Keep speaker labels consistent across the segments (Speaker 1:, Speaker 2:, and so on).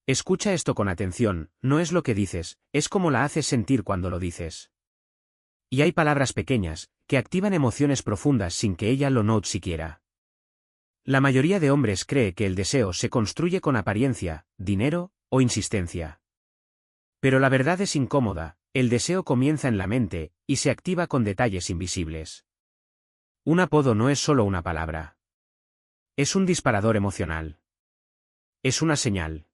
Speaker 1: Escucha esto con atención, no es lo que dices, es cómo la haces sentir cuando lo dices. Y hay palabras pequeñas, que activan emociones profundas sin que ella lo note siquiera. La mayoría de hombres cree que el deseo se construye con apariencia, dinero o insistencia. Pero la verdad es incómoda, el deseo comienza en la mente, y se activa con detalles invisibles. Un apodo no es solo una palabra. Es un disparador emocional. Es una señal.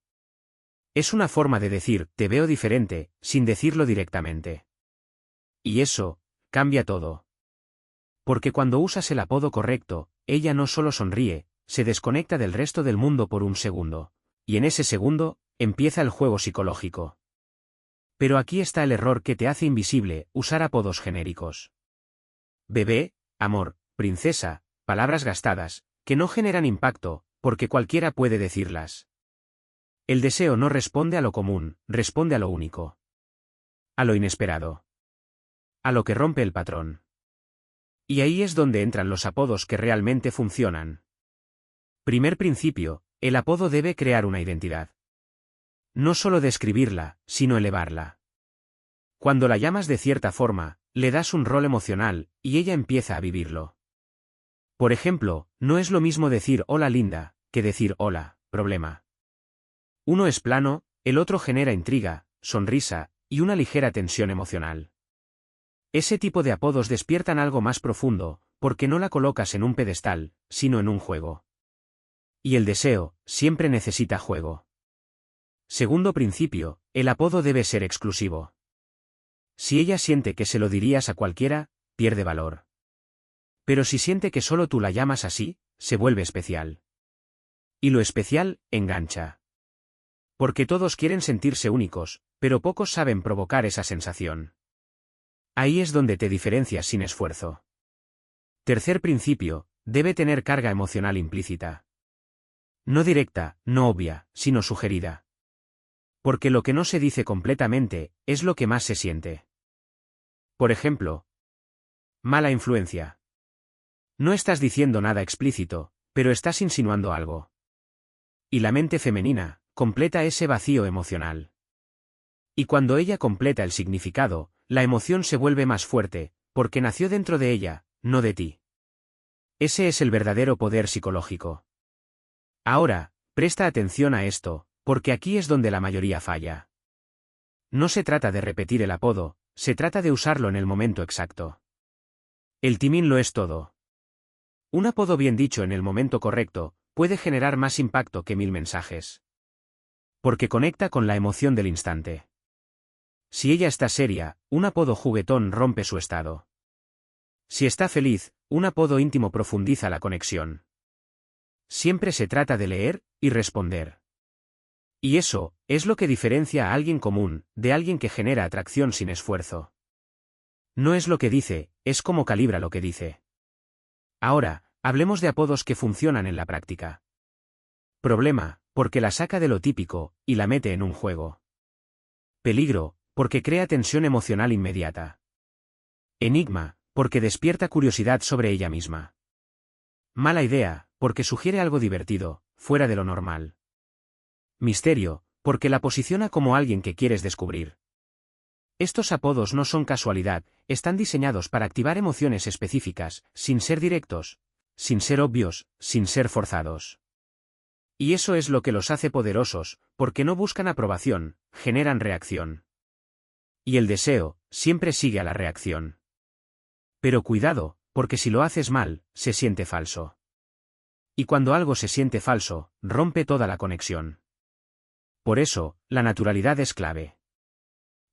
Speaker 1: Es una forma de decir, te veo diferente, sin decirlo directamente. Y eso, cambia todo. Porque cuando usas el apodo correcto, ella no solo sonríe, se desconecta del resto del mundo por un segundo. Y en ese segundo, empieza el juego psicológico. Pero aquí está el error que te hace invisible, usar apodos genéricos. Bebé, amor, princesa, palabras gastadas, que no generan impacto, porque cualquiera puede decirlas. El deseo no responde a lo común, responde a lo único. A lo inesperado. A lo que rompe el patrón. Y ahí es donde entran los apodos que realmente funcionan. Primer principio, el apodo debe crear una identidad. No solo describirla, sino elevarla. Cuando la llamas de cierta forma, le das un rol emocional, y ella empieza a vivirlo. Por ejemplo, no es lo mismo decir hola linda, que decir hola, problema. Uno es plano, el otro genera intriga, sonrisa, y una ligera tensión emocional. Ese tipo de apodos despiertan algo más profundo, porque no la colocas en un pedestal, sino en un juego. Y el deseo, siempre necesita juego. Segundo principio, el apodo debe ser exclusivo. Si ella siente que se lo dirías a cualquiera, pierde valor. Pero si siente que solo tú la llamas así, se vuelve especial. Y lo especial, engancha. Porque todos quieren sentirse únicos, pero pocos saben provocar esa sensación. Ahí es donde te diferencias sin esfuerzo. Tercer principio, debe tener carga emocional implícita. No directa, no obvia, sino sugerida. Porque lo que no se dice completamente, es lo que más se siente. Por ejemplo, mala influencia. No estás diciendo nada explícito, pero estás insinuando algo. Y la mente femenina, completa ese vacío emocional. Y cuando ella completa el significado, la emoción se vuelve más fuerte, porque nació dentro de ella, no de ti. Ese es el verdadero poder psicológico. Ahora, presta atención a esto, porque aquí es donde la mayoría falla. No se trata de repetir el apodo, se trata de usarlo en el momento exacto. El timing lo es todo. Un apodo bien dicho en el momento correcto, puede generar más impacto que 1000 mensajes. Porque conecta con la emoción del instante. Si ella está seria, un apodo juguetón rompe su estado. Si está feliz, un apodo íntimo profundiza la conexión. Siempre se trata de leer y responder. Y eso, es lo que diferencia a alguien común, de alguien que genera atracción sin esfuerzo. No es lo que dice, es cómo calibra lo que dice. Ahora, hablemos de apodos que funcionan en la práctica. Problema, porque la saca de lo típico, y la mete en un juego. Peligro, porque crea tensión emocional inmediata. Enigma, porque despierta curiosidad sobre ella misma. Mala idea, porque sugiere algo divertido, fuera de lo normal. Misterio, porque la posiciona como alguien que quieres descubrir. Estos apodos no son casualidad, están diseñados para activar emociones específicas, sin ser directos, sin ser obvios, sin ser forzados. Y eso es lo que los hace poderosos, porque no buscan aprobación, generan reacción. Y el deseo, siempre sigue a la reacción. Pero cuidado, porque si lo haces mal, se siente falso. Y cuando algo se siente falso, rompe toda la conexión. Por eso, la naturalidad es clave.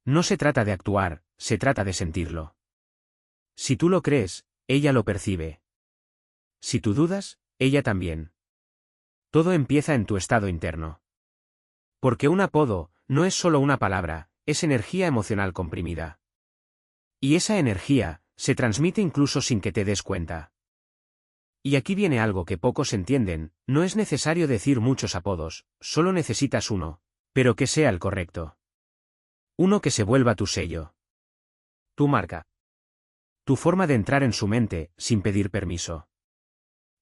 Speaker 1: No se trata de actuar, se trata de sentirlo. Si tú lo crees, ella lo percibe. Si tú dudas, ella también. Todo empieza en tu estado interno. Porque un apodo, no es solo una palabra, es energía emocional comprimida. Y esa energía, se transmite incluso sin que te des cuenta. Y aquí viene algo que pocos entienden, no es necesario decir muchos apodos, solo necesitas uno, pero que sea el correcto. Uno que se vuelva tu sello. Tu marca. Tu forma de entrar en su mente, sin pedir permiso.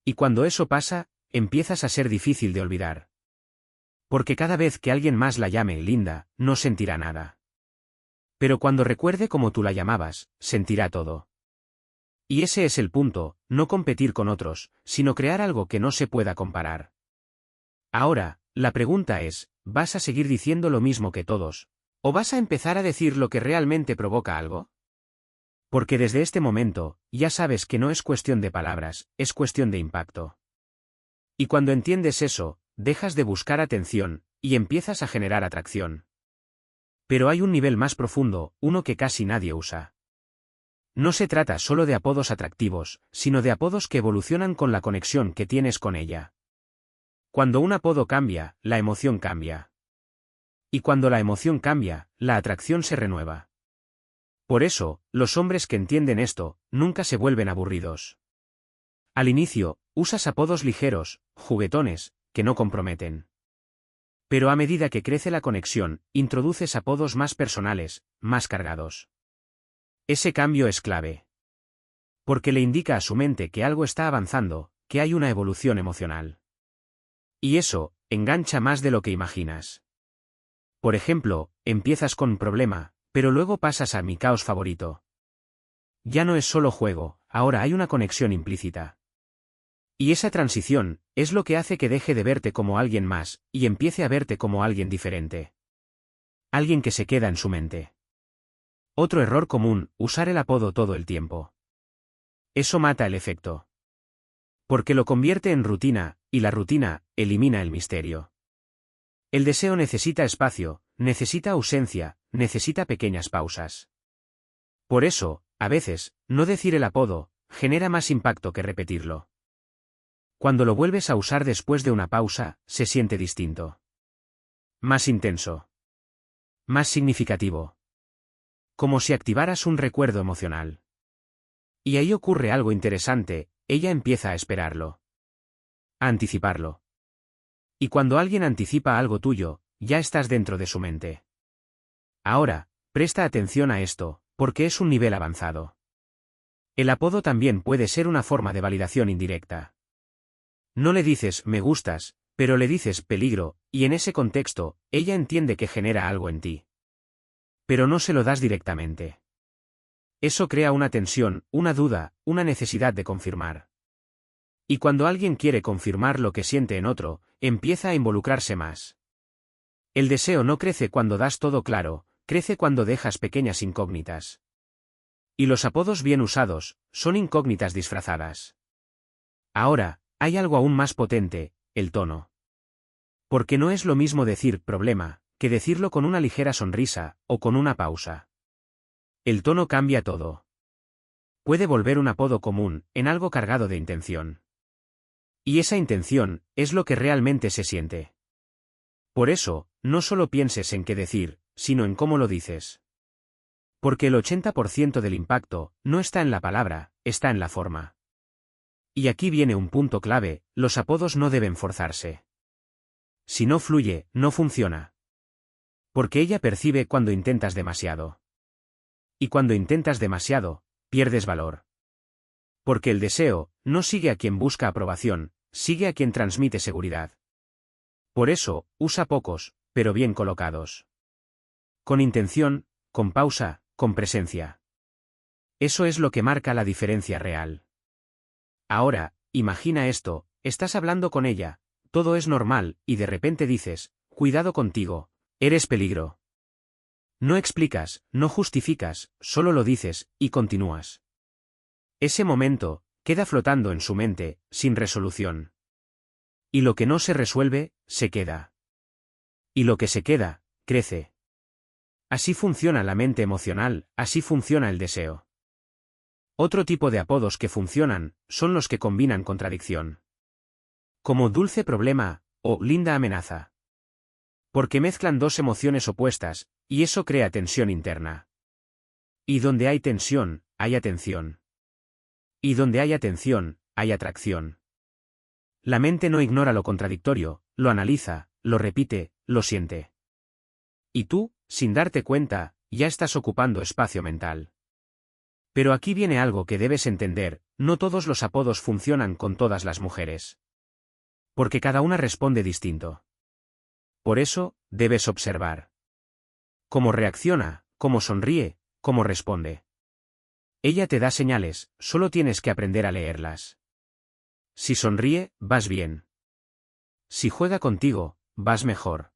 Speaker 1: Y cuando eso pasa, empiezas a ser difícil de olvidar. Porque cada vez que alguien más la llame linda, no sentirá nada. Pero cuando recuerde cómo tú la llamabas, sentirá todo. Y ese es el punto, no competir con otros, sino crear algo que no se pueda comparar. Ahora, la pregunta es, ¿vas a seguir diciendo lo mismo que todos? ¿O vas a empezar a decir lo que realmente provoca algo? Porque desde este momento, ya sabes que no es cuestión de palabras, es cuestión de impacto. Y cuando entiendes eso, dejas de buscar atención, y empiezas a generar atracción. Pero hay un nivel más profundo, uno que casi nadie usa. No se trata solo de apodos atractivos, sino de apodos que evolucionan con la conexión que tienes con ella. Cuando un apodo cambia, la emoción cambia. Y cuando la emoción cambia, la atracción se renueva. Por eso, los hombres que entienden esto, nunca se vuelven aburridos. Al inicio, usas apodos ligeros, juguetones, que no comprometen. Pero a medida que crece la conexión, introduces apodos más personales, más cargados. Ese cambio es clave. Porque le indica a su mente que algo está avanzando, que hay una evolución emocional. Y eso, engancha más de lo que imaginas. Por ejemplo, empiezas con problema, pero luego pasas a mi caos favorito. Ya no es solo juego, ahora hay una conexión implícita. Y esa transición, es lo que hace que deje de verte como alguien más, y empiece a verte como alguien diferente. Alguien que se queda en su mente. Otro error común, usar el apodo todo el tiempo. Eso mata el efecto. Porque lo convierte en rutina, y la rutina, elimina el misterio. El deseo necesita espacio, necesita ausencia, necesita pequeñas pausas. Por eso, a veces, no decir el apodo, genera más impacto que repetirlo. Cuando lo vuelves a usar después de una pausa, se siente distinto. Más intenso. Más significativo. Como si activaras un recuerdo emocional. Y ahí ocurre algo interesante, ella empieza a esperarlo. A anticiparlo. Y cuando alguien anticipa algo tuyo, ya estás dentro de su mente. Ahora, presta atención a esto, porque es un nivel avanzado. El apodo también puede ser una forma de validación indirecta. No le dices me gustas, pero le dices peligro, y en ese contexto, ella entiende que genera algo en ti. Pero no se lo das directamente. Eso crea una tensión, una duda, una necesidad de confirmar. Y cuando alguien quiere confirmar lo que siente en otro, empieza a involucrarse más. El deseo no crece cuando das todo claro, crece cuando dejas pequeñas incógnitas. Y los apodos bien usados, son incógnitas disfrazadas. Ahora, hay algo aún más potente, el tono. Porque no es lo mismo decir problema, que decirlo con una ligera sonrisa, o con una pausa. El tono cambia todo. Puede volver un apodo común, en algo cargado de intención. Y esa intención, es lo que realmente se siente. Por eso, no solo pienses en qué decir, sino en cómo lo dices. Porque el 80% del impacto, no está en la palabra, está en la forma. Y aquí viene un punto clave, los apodos no deben forzarse. Si no fluye, no funciona. Porque ella percibe cuando intentas demasiado. Y cuando intentas demasiado, pierdes valor. Porque el deseo, no sigue a quien busca aprobación, sigue a quien transmite seguridad. Por eso, usa pocos, pero bien colocados. Con intención, con pausa, con presencia. Eso es lo que marca la diferencia real. Ahora, imagina esto, estás hablando con ella, todo es normal, y de repente dices, cuidado contigo, eres peligro. No explicas, no justificas, solo lo dices, y continúas. Ese momento, queda flotando en su mente, sin resolución. Y lo que no se resuelve, se queda. Y lo que se queda, crece. Así funciona la mente emocional, así funciona el deseo. Otro tipo de apodos que funcionan, son los que combinan contradicción. Como dulce problema, o linda amenaza. Porque mezclan dos emociones opuestas, y eso crea tensión interna. Y donde hay tensión, hay atención. Y donde hay atención, hay atracción. La mente no ignora lo contradictorio, lo analiza, lo repite, lo siente. Y tú, sin darte cuenta, ya estás ocupando espacio mental. Pero aquí viene algo que debes entender, no todos los apodos funcionan con todas las mujeres. Porque cada una responde distinto. Por eso, debes observar cómo reacciona, cómo sonríe, cómo responde. Ella te da señales, solo tienes que aprender a leerlas. Si sonríe, vas bien. Si juega contigo, vas mejor.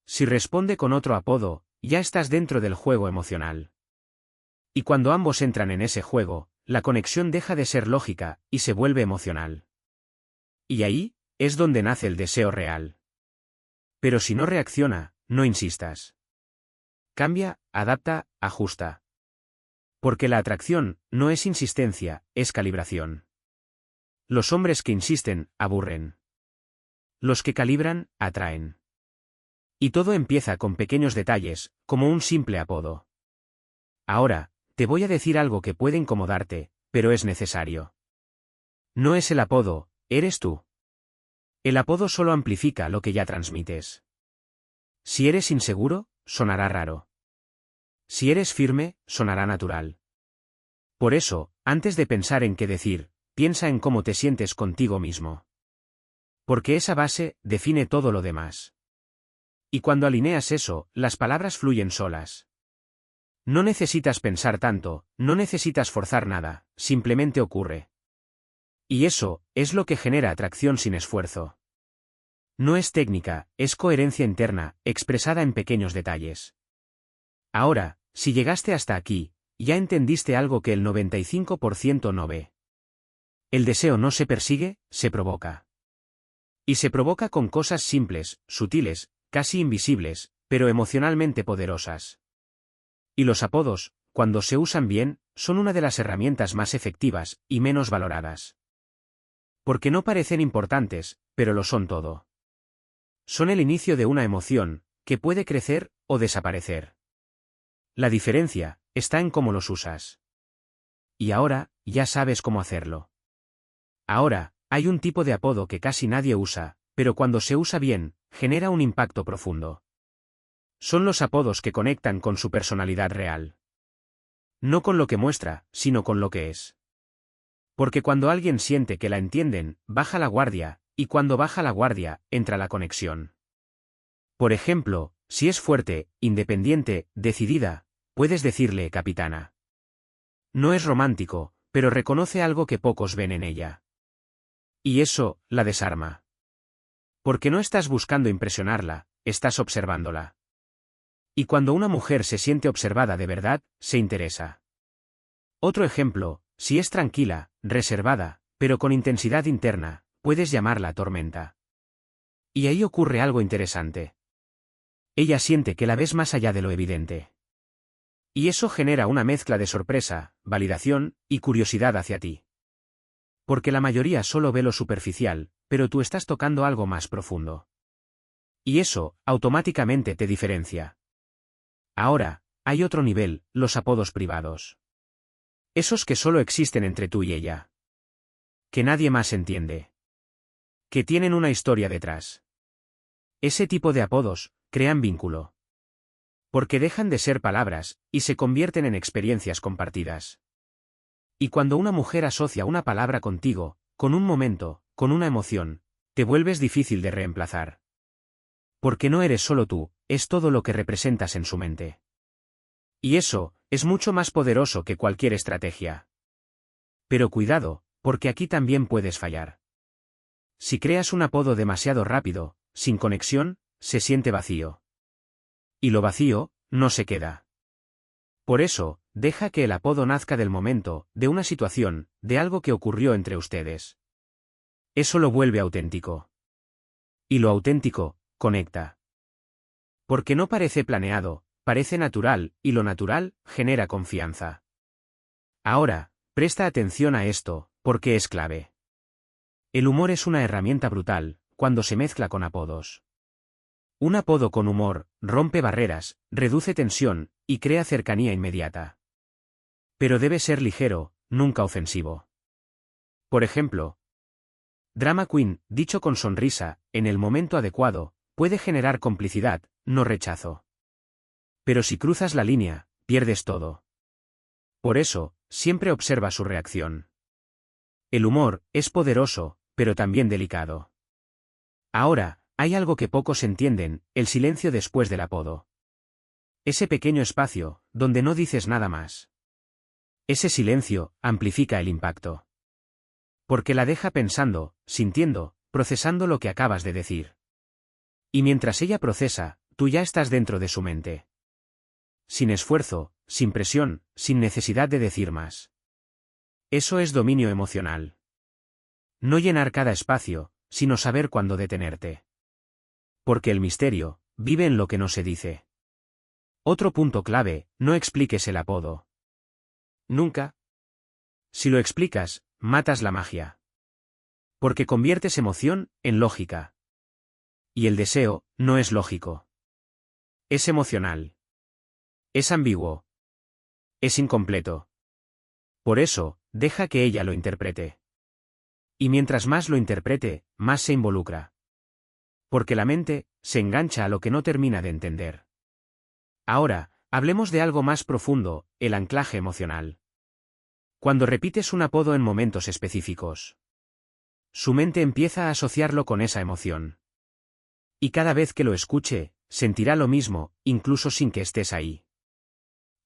Speaker 1: Si responde con otro apodo, ya estás dentro del juego emocional. Y cuando ambos entran en ese juego, la conexión deja de ser lógica y se vuelve emocional. Y ahí es donde nace el deseo real. Pero si no reacciona, no insistas. Cambia, adapta, ajusta. Porque la atracción no es insistencia, es calibración. Los hombres que insisten, aburren. Los que calibran, atraen. Y todo empieza con pequeños detalles, como un simple apodo. Ahora, te voy a decir algo que puede incomodarte, pero es necesario. No es el apodo, eres tú. El apodo solo amplifica lo que ya transmites. Si eres inseguro, sonará raro. Si eres firme, sonará natural. Por eso, antes de pensar en qué decir, piensa en cómo te sientes contigo mismo. Porque esa base define todo lo demás. Y cuando alineas eso, las palabras fluyen solas. No necesitas pensar tanto, no necesitas forzar nada, simplemente ocurre. Y eso es lo que genera atracción sin esfuerzo. No es técnica, es coherencia interna, expresada en pequeños detalles. Ahora, si llegaste hasta aquí, ya entendiste algo que el 95% no ve. El deseo no se persigue, se provoca. Y se provoca con cosas simples, sutiles, casi invisibles, pero emocionalmente poderosas. Y los apodos, cuando se usan bien, son una de las herramientas más efectivas y menos valoradas. Porque no parecen importantes, pero lo son todo. Son el inicio de una emoción, que puede crecer o desaparecer. La diferencia está en cómo los usas. Y ahora, ya sabes cómo hacerlo. Ahora, hay un tipo de apodo que casi nadie usa, pero cuando se usa bien, genera un impacto profundo. Son los apodos que conectan con su personalidad real. No con lo que muestra, sino con lo que es. Porque cuando alguien siente que la entienden, baja la guardia, y cuando baja la guardia, entra la conexión. Por ejemplo, si es fuerte, independiente, decidida, puedes decirle capitana. No es romántico, pero reconoce algo que pocos ven en ella. Y eso, la desarma. Porque no estás buscando impresionarla, estás observándola. Y cuando una mujer se siente observada de verdad, se interesa. Otro ejemplo, si es tranquila, reservada, pero con intensidad interna, puedes llamarla tormenta. Y ahí ocurre algo interesante. Ella siente que la ves más allá de lo evidente. Y eso genera una mezcla de sorpresa, validación y curiosidad hacia ti. Porque la mayoría solo ve lo superficial, pero tú estás tocando algo más profundo. Y eso, automáticamente te diferencia. Ahora, hay otro nivel, los apodos privados. Esos que solo existen entre tú y ella. Que nadie más entiende. Que tienen una historia detrás. Ese tipo de apodos crean vínculo. Porque dejan de ser palabras, y se convierten en experiencias compartidas. Y cuando una mujer asocia una palabra contigo, con un momento, con una emoción, te vuelves difícil de reemplazar. Porque no eres solo tú, es todo lo que representas en su mente. Y eso, es mucho más poderoso que cualquier estrategia. Pero cuidado, porque aquí también puedes fallar. Si creas un apodo demasiado rápido, sin conexión, se siente vacío. Y lo vacío, no se queda. Por eso, deja que el apodo nazca del momento, de una situación, de algo que ocurrió entre ustedes. Eso lo vuelve auténtico. Y lo auténtico, conecta. Porque no parece planeado, parece natural, y lo natural, genera confianza. Ahora, presta atención a esto, porque es clave. El humor es una herramienta brutal, cuando se mezcla con apodos. Un apodo con humor, rompe barreras, reduce tensión, y crea cercanía inmediata. Pero debe ser ligero, nunca ofensivo. Por ejemplo, Drama Queen, dicho con sonrisa, en el momento adecuado, puede generar complicidad, no rechazo. Pero si cruzas la línea, pierdes todo. Por eso, siempre observa su reacción. El humor es poderoso, pero también delicado. Ahora, Hay algo que pocos entienden, el silencio después del apodo. Ese pequeño espacio, donde no dices nada más. Ese silencio amplifica el impacto. Porque la deja pensando, sintiendo, procesando lo que acabas de decir. Y mientras ella procesa, tú ya estás dentro de su mente. Sin esfuerzo, sin presión, sin necesidad de decir más. Eso es dominio emocional. No llenar cada espacio, sino saber cuándo detenerte. Porque el misterio vive en lo que no se dice. Otro punto clave, no expliques el apodo. Nunca. Si lo explicas, matas la magia. Porque conviertes emoción en lógica. Y el deseo no es lógico. Es emocional. Es ambiguo. Es incompleto. Por eso, deja que ella lo interprete. Y mientras más lo interprete, más se involucra. Porque la mente se engancha a lo que no termina de entender. Ahora, hablemos de algo más profundo, el anclaje emocional. Cuando repites un apodo en momentos específicos, su mente empieza a asociarlo con esa emoción. Y cada vez que lo escuche, sentirá lo mismo, incluso sin que estés ahí.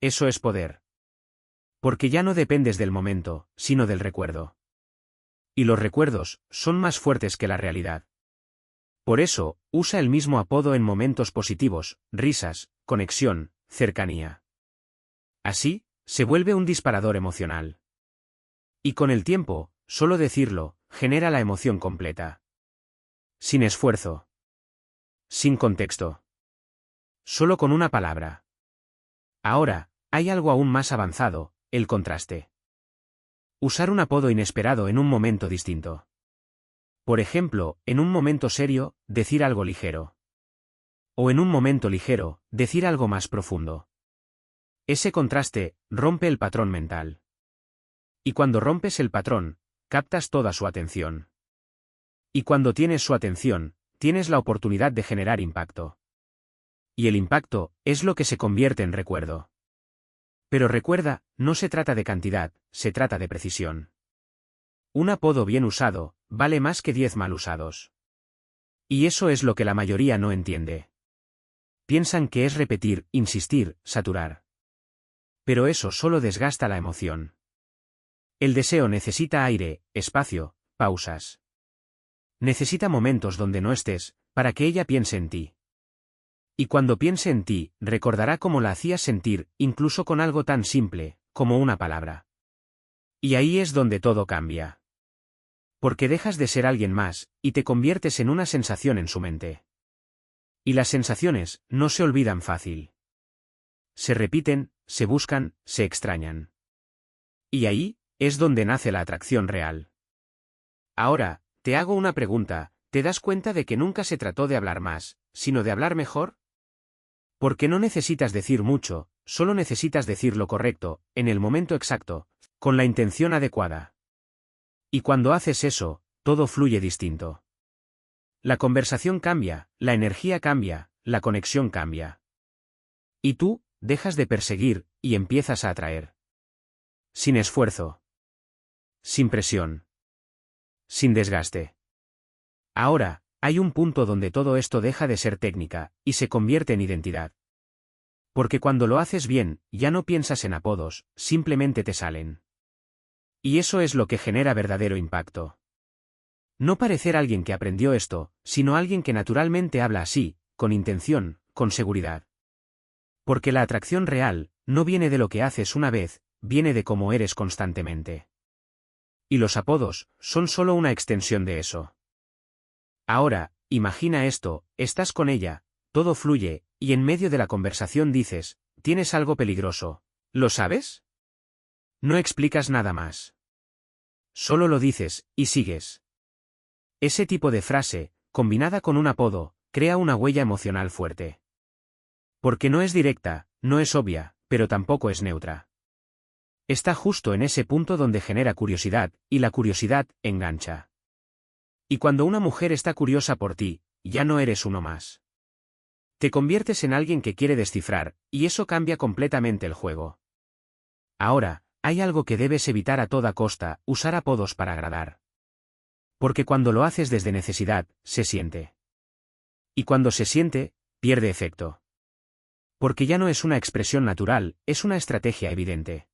Speaker 1: Eso es poder. Porque ya no dependes del momento, sino del recuerdo. Y los recuerdos son más fuertes que la realidad. Por eso, usa el mismo apodo en momentos positivos, risas, conexión, cercanía. Así, se vuelve un disparador emocional. Y con el tiempo, solo decirlo, genera la emoción completa. Sin esfuerzo. Sin contexto. Solo con una palabra. Ahora, hay algo aún más avanzado, el contraste. Usar un apodo inesperado en un momento distinto. Por ejemplo, en un momento serio, decir algo ligero. O en un momento ligero, decir algo más profundo. Ese contraste rompe el patrón mental. Y cuando rompes el patrón, captas toda su atención. Y cuando tienes su atención, tienes la oportunidad de generar impacto. Y el impacto es lo que se convierte en recuerdo. Pero recuerda, no se trata de cantidad, se trata de precisión. Un apodo bien usado vale más que 10 mal usados. Y eso es lo que la mayoría no entiende. Piensan que es repetir, insistir, saturar. Pero eso solo desgasta la emoción. El deseo necesita aire, espacio, pausas. Necesita momentos donde no estés, para que ella piense en ti. Y cuando piense en ti, recordará cómo la hacías sentir, incluso con algo tan simple, como una palabra. Y ahí es donde todo cambia. Porque dejas de ser alguien más, y te conviertes en una sensación en su mente. Y las sensaciones no se olvidan fácil. Se repiten, se buscan, se extrañan. Y ahí es donde nace la atracción real. Ahora, te hago una pregunta, ¿te das cuenta de que nunca se trató de hablar más, sino de hablar mejor? Porque no necesitas decir mucho, solo necesitas decir lo correcto, en el momento exacto, con la intención adecuada. Y cuando haces eso, todo fluye distinto. La conversación cambia, la energía cambia, la conexión cambia. Y tú, dejas de perseguir, y empiezas a atraer. Sin esfuerzo. Sin presión. Sin desgaste. Ahora, hay un punto donde todo esto deja de ser técnica, y se convierte en identidad. Porque cuando lo haces bien, ya no piensas en apodos, simplemente te salen. Y eso es lo que genera verdadero impacto. No parecer alguien que aprendió esto, sino alguien que naturalmente habla así, con intención, con seguridad. Porque la atracción real, no viene de lo que haces una vez, viene de cómo eres constantemente. Y los apodos, son solo una extensión de eso. Ahora, imagina esto, estás con ella, todo fluye, y en medio de la conversación dices, tienes algo peligroso, ¿lo sabes? No explicas nada más. Solo lo dices, y sigues. Ese tipo de frase, combinada con un apodo, crea una huella emocional fuerte. Porque no es directa, no es obvia, pero tampoco es neutra. Está justo en ese punto donde genera curiosidad, y la curiosidad engancha. Y cuando una mujer está curiosa por ti, ya no eres uno más. Te conviertes en alguien que quiere descifrar, y eso cambia completamente el juego. Ahora, hay algo que debes evitar a toda costa, usar apodos para agradar. Porque cuando lo haces desde necesidad, se siente. Y cuando se siente, pierde efecto. Porque ya no es una expresión natural, es una estrategia evidente.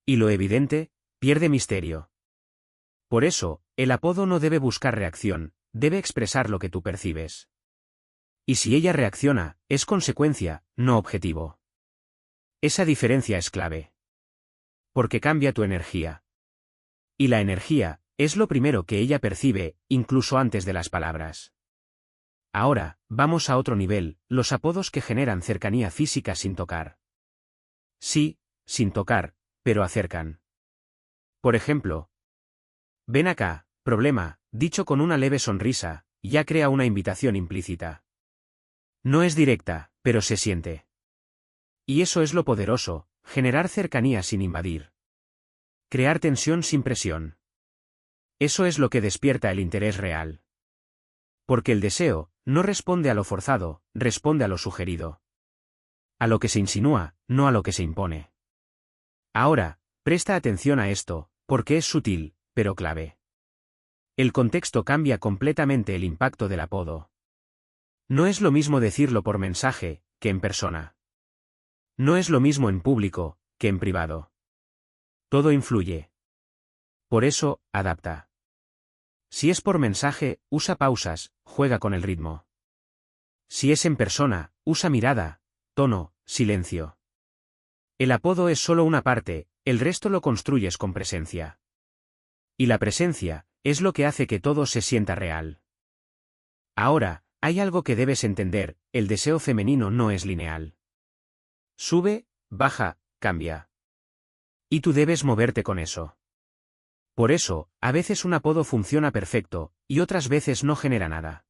Speaker 1: Y lo evidente, pierde misterio. Por eso, el apodo no debe buscar reacción, debe expresar lo que tú percibes. Y si ella reacciona, es consecuencia, no objetivo. Esa diferencia es clave. Porque cambia tu energía. Y la energía, es lo primero que ella percibe, incluso antes de las palabras. Ahora, vamos a otro nivel, los apodos que generan cercanía física sin tocar. Sí, sin tocar, pero acercan. Por ejemplo, ven acá, problema, dicho con una leve sonrisa, ya crea una invitación implícita. No es directa, pero se siente. Y eso es lo poderoso, generar cercanía sin invadir. Crear tensión sin presión. Eso es lo que despierta el interés real. Porque el deseo, no responde a lo forzado, responde a lo sugerido. A lo que se insinúa, no a lo que se impone. Ahora, presta atención a esto, porque es sutil, pero clave. El contexto cambia completamente el impacto del apodo. No es lo mismo decirlo por mensaje, que en persona. No es lo mismo en público, que en privado. Todo influye. Por eso, adapta. Si es por mensaje, usa pausas, juega con el ritmo. Si es en persona, usa mirada, tono, silencio. El apodo es solo una parte, el resto lo construyes con presencia. Y la presencia, es lo que hace que todo se sienta real. Ahora, hay algo que debes entender, el deseo femenino no es lineal. Sube, baja, cambia. Y tú debes moverte con eso. Por eso, a veces un apodo funciona perfecto, y otras veces no genera nada.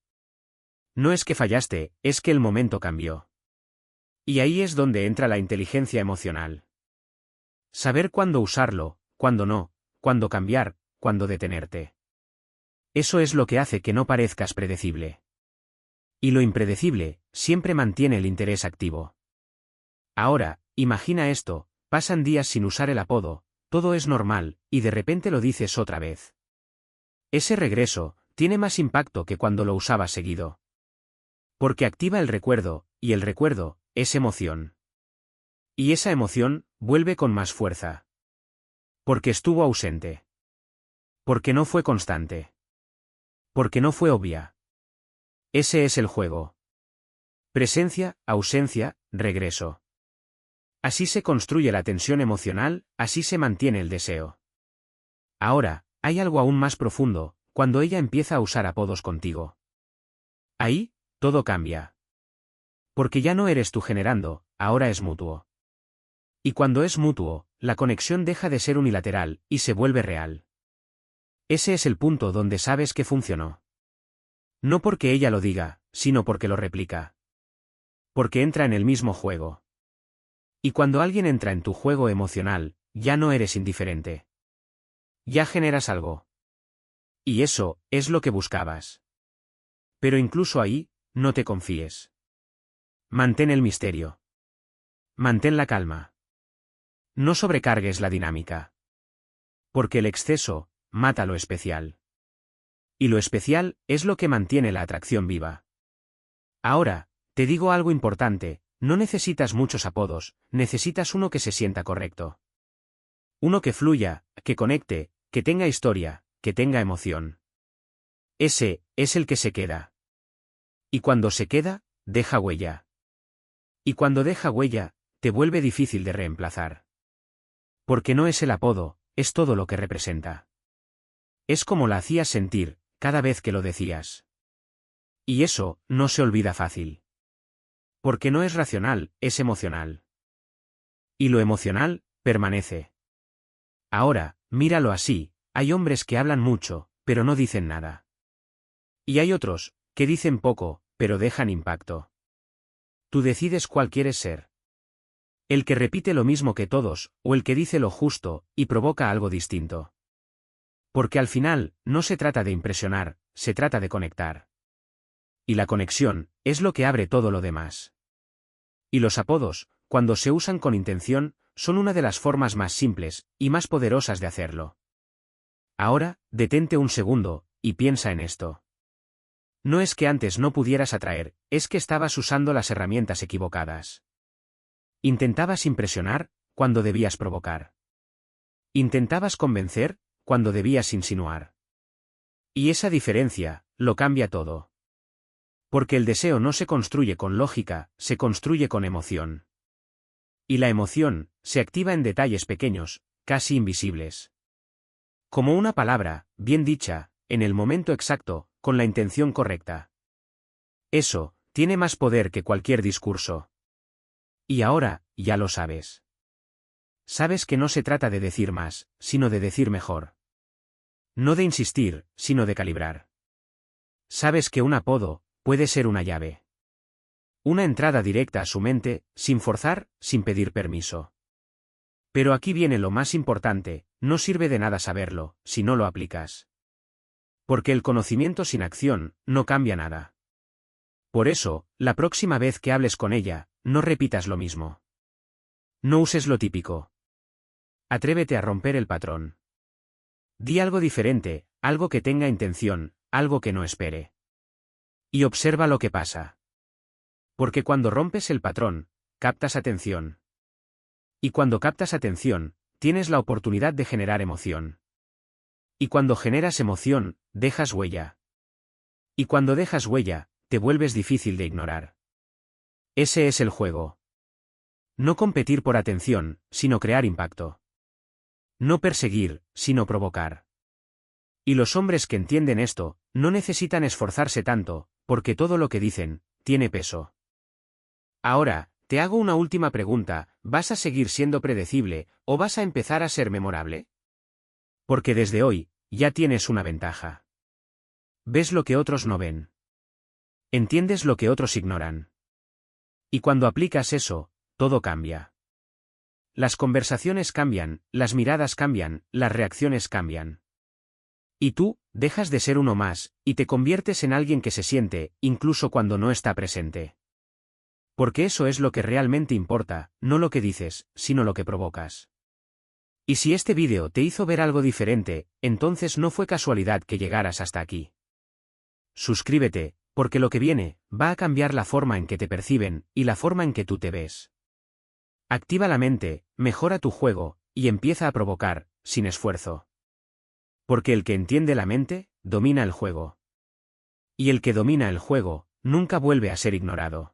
Speaker 1: No es que fallaste, es que el momento cambió. Y ahí es donde entra la inteligencia emocional. Saber cuándo usarlo, cuándo no, cuándo cambiar, cuándo detenerte. Eso es lo que hace que no parezcas predecible. Y lo impredecible, siempre mantiene el interés activo. Ahora, imagina esto, pasan días sin usar el apodo, todo es normal, y de repente lo dices otra vez. Ese regreso, tiene más impacto que cuando lo usabas seguido. Porque activa el recuerdo, y el recuerdo, es emoción. Y esa emoción, vuelve con más fuerza. Porque estuvo ausente. Porque no fue constante. Porque no fue obvia. Ese es el juego. Presencia, ausencia, regreso. Así se construye la tensión emocional, así se mantiene el deseo. Ahora, hay algo aún más profundo, cuando ella empieza a usar apodos contigo. Ahí, todo cambia. Porque ya no eres tú generando, ahora es mutuo. Y cuando es mutuo, la conexión deja de ser unilateral, y se vuelve real. Ese es el punto donde sabes que funcionó. No porque ella lo diga, sino porque lo replica. Porque entra en el mismo juego. Y cuando alguien entra en tu juego emocional, ya no eres indiferente. Ya generas algo. Y eso, es lo que buscabas. Pero incluso ahí, no te confíes. Mantén el misterio. Mantén la calma. No sobrecargues la dinámica. Porque el exceso, mata lo especial. Y lo especial, es lo que mantiene la atracción viva. Ahora, te digo algo importante, no necesitas muchos apodos, necesitas uno que se sienta correcto. Uno que fluya, que conecte, que tenga historia, que tenga emoción. Ese, es el que se queda. Y cuando se queda, deja huella. Y cuando deja huella, te vuelve difícil de reemplazar. Porque no es el apodo, es todo lo que representa. Es como la hacías sentir, cada vez que lo decías. Y eso, no se olvida fácil. Porque no es racional, es emocional. Y lo emocional, permanece. Ahora, míralo así, hay hombres que hablan mucho, pero no dicen nada. Y hay otros, que dicen poco, pero dejan impacto. Tú decides cuál quieres ser. El que repite lo mismo que todos, o el que dice lo justo, y provoca algo distinto. Porque al final, no se trata de impresionar, se trata de conectar. Y la conexión, es lo que abre todo lo demás. Y los apodos, cuando se usan con intención, son una de las formas más simples, y más poderosas de hacerlo. Ahora, detente un segundo, y piensa en esto. No es que antes no pudieras atraer, es que estabas usando las herramientas equivocadas. Intentabas impresionar, cuando debías provocar. Intentabas convencer, cuando debías insinuar. Y esa diferencia, lo cambia todo. Porque el deseo no se construye con lógica, se construye con emoción. Y la emoción, se activa en detalles pequeños, casi invisibles. Como una palabra, bien dicha, en el momento exacto, con la intención correcta. Eso, tiene más poder que cualquier discurso. Y ahora, ya lo sabes. Sabes que no se trata de decir más, sino de decir mejor. No de insistir, sino de calibrar. Sabes que un apodo, puede ser una llave. Una entrada directa a su mente, sin forzar, sin pedir permiso. Pero aquí viene lo más importante, no sirve de nada saberlo, si no lo aplicas. Porque el conocimiento sin acción, no cambia nada. Por eso, la próxima vez que hables con ella, no repitas lo mismo. No uses lo típico. Atrévete a romper el patrón. Di algo diferente, algo que tenga intención, algo que no espere. Y observa lo que pasa. Porque cuando rompes el patrón, captas atención. Y cuando captas atención, tienes la oportunidad de generar emoción. Y cuando generas emoción, dejas huella. Y cuando dejas huella, te vuelves difícil de ignorar. Ese es el juego. No competir por atención, sino crear impacto. No perseguir, sino provocar. Y los hombres que entienden esto, no necesitan esforzarse tanto, porque todo lo que dicen, tiene peso. Ahora, te hago una última pregunta, ¿vas a seguir siendo predecible, o vas a empezar a ser memorable? Porque desde hoy, ya tienes una ventaja. Ves lo que otros no ven. Entiendes lo que otros ignoran. Y cuando aplicas eso, todo cambia. Las conversaciones cambian, las miradas cambian, las reacciones cambian. Y tú, dejas de ser uno más, y te conviertes en alguien que se siente, incluso cuando no está presente. Porque eso es lo que realmente importa, no lo que dices, sino lo que provocas. Y si este vídeo te hizo ver algo diferente, entonces no fue casualidad que llegaras hasta aquí. Suscríbete, porque lo que viene, va a cambiar la forma en que te perciben, y la forma en que tú te ves. Activa la mente, mejora tu juego, y empieza a provocar, sin esfuerzo. Porque el que entiende la mente, domina el juego. Y el que domina el juego, nunca vuelve a ser ignorado.